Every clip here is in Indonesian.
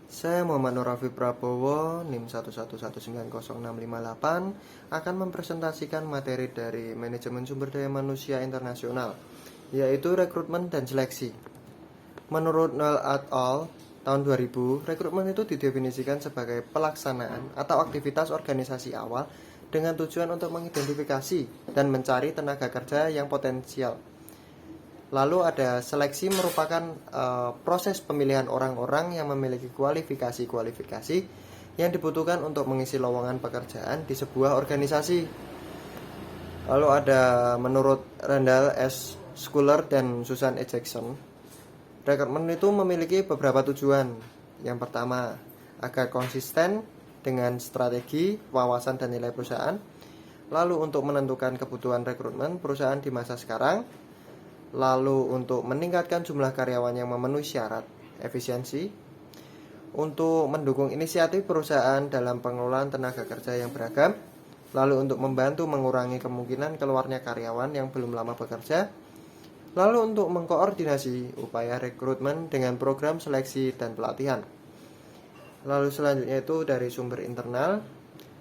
Saya Muhammad Nur Rafi Prabowo, NIM 111900658, akan mempresentasikan materi dari Manajemen Sumber Daya Manusia Internasional, yaitu rekrutmen dan seleksi. Menurut Noel et al. Tahun 2000, rekrutmen itu didefinisikan sebagai pelaksanaan atau aktivitas organisasi awal dengan tujuan untuk mengidentifikasi dan mencari tenaga kerja yang potensial. Lalu ada seleksi, merupakan proses pemilihan orang-orang yang memiliki kualifikasi yang dibutuhkan untuk mengisi lowongan pekerjaan di sebuah organisasi. Lalu ada menurut Randall S. Schuller dan Susan E. Jackson, rekrutmen itu memiliki beberapa tujuan. Yang pertama, agar konsisten dengan strategi, wawasan, dan nilai perusahaan. Lalu untuk menentukan kebutuhan rekrutmen perusahaan di masa sekarang. Lalu untuk meningkatkan jumlah karyawan yang memenuhi syarat efisiensi, untuk mendukung inisiatif perusahaan dalam pengelolaan tenaga kerja yang beragam, lalu untuk membantu mengurangi kemungkinan keluarnya karyawan yang belum lama bekerja, lalu untuk mengkoordinasi upaya rekrutmen dengan program seleksi dan pelatihan. Lalu selanjutnya itu dari sumber internal.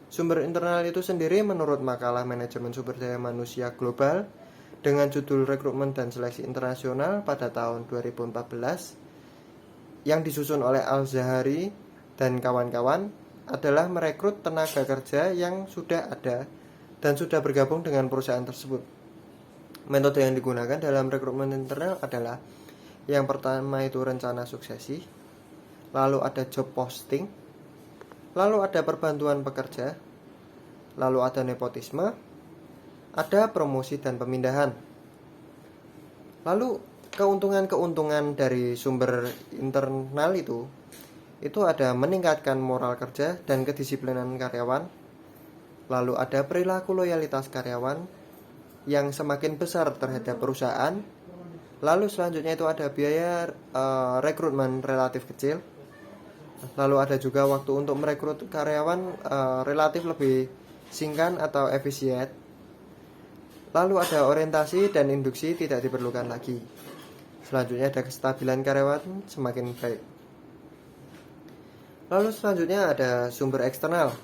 Sumber internal itu sendiri menurut makalah Manajemen Sumber Daya Manusia Global dengan judul Rekrutmen dan Seleksi Internasional pada tahun 2014 yang disusun oleh Al-Zahari dan kawan-kawan, adalah merekrut tenaga kerja yang sudah ada dan sudah bergabung dengan perusahaan tersebut. Metode yang digunakan dalam rekrutmen internal adalah yang pertama itu rencana suksesi, lalu ada job posting, lalu ada perbantuan pekerja, lalu ada nepotisme, ada promosi dan pemindahan. Lalu keuntungan-keuntungan dari sumber internal itu ada meningkatkan moral kerja dan kedisiplinan karyawan. Lalu ada perilaku loyalitas karyawan yang semakin besar terhadap perusahaan. Lalu selanjutnya itu ada biaya rekrutmen relatif kecil. Lalu ada juga waktu untuk merekrut karyawan relatif lebih singkat atau efisien. Lalu ada orientasi dan induksi tidak diperlukan lagi. Selanjutnya ada kestabilan karyawan semakin baik. Lalu selanjutnya ada sumber eksternal.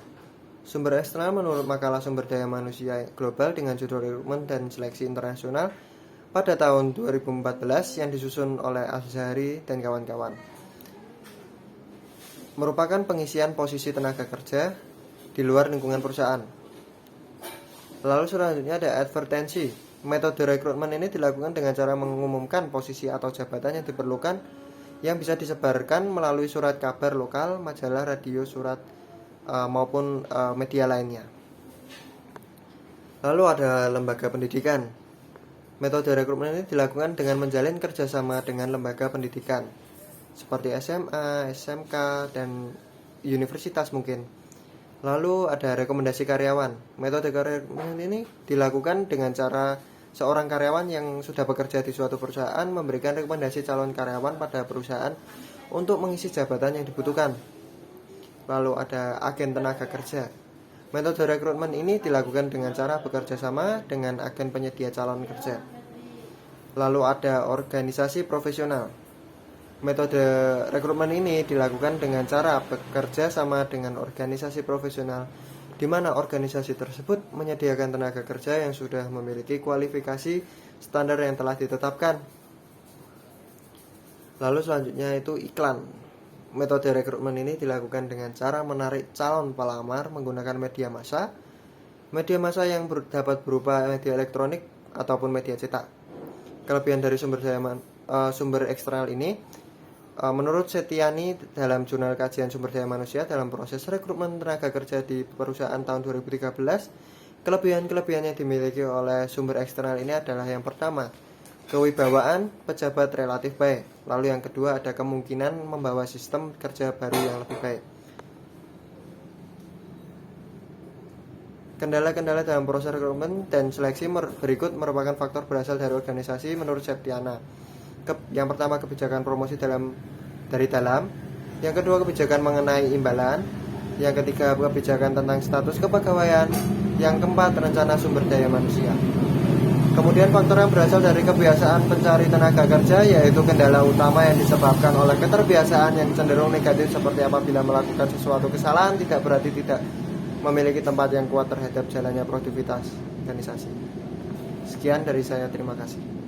Sumber eksternal menurut makalah Sumber Daya Manusia Global dengan judul Rekrutmen dan Seleksi Internasional pada tahun 2014 yang disusun oleh Al-Zahari dan kawan-kawan, merupakan pengisian posisi tenaga kerja di luar lingkungan perusahaan. Lalu selanjutnya ada advertensi. Metode rekrutmen ini dilakukan dengan cara mengumumkan posisi atau jabatan yang diperlukan yang bisa disebarkan melalui surat kabar lokal, majalah, radio, surat maupun media lainnya. Lalu ada lembaga pendidikan. Metode rekrutmen ini dilakukan dengan menjalin kerjasama dengan lembaga pendidikan seperti SMA, SMK, dan universitas mungkin. Lalu ada rekomendasi karyawan. Metode rekrutmen ini dilakukan dengan cara seorang karyawan yang sudah bekerja di suatu perusahaan memberikan rekomendasi calon karyawan pada perusahaan untuk mengisi jabatan yang dibutuhkan. Lalu ada agen tenaga kerja. Metode rekrutmen ini dilakukan dengan cara bekerja sama dengan agen penyedia calon kerja. Lalu ada organisasi profesional. Metode rekrutmen ini dilakukan dengan cara bekerja sama dengan organisasi profesional, di mana organisasi tersebut menyediakan tenaga kerja yang sudah memiliki kualifikasi standar yang telah ditetapkan. Lalu selanjutnya itu iklan. Metode rekrutmen ini dilakukan dengan cara menarik calon pelamar menggunakan media massa. Media massa yang dapat berupa media elektronik ataupun media cetak. Kelebihan dari sumber eksternal ini, menurut Setiani dalam jurnal kajian sumber daya manusia dalam proses rekrutmen tenaga kerja di perusahaan tahun 2013, kelebihan-kelebihan yang dimiliki oleh sumber eksternal ini adalah yang pertama, kewibawaan pejabat relatif baik. Lalu yang kedua ada kemungkinan membawa sistem kerja baru yang lebih baik. Kendala-kendala dalam proses rekrutmen dan seleksi berikut merupakan faktor berasal dari organisasi menurut Septiana. Yang pertama, kebijakan promosi dari dalam. Yang kedua, kebijakan mengenai imbalan. Yang ketiga, kebijakan tentang status kepegawaian. Yang keempat, rencana sumber daya manusia. Kemudian faktor yang berasal dari kebiasaan pencari tenaga kerja yaitu kendala utama yang disebabkan oleh keterbiasaan yang cenderung negatif seperti apabila melakukan sesuatu kesalahan tidak berarti tidak memiliki tempat yang kuat terhadap jalannya produktivitas organisasi. Sekian dari saya, terima kasih.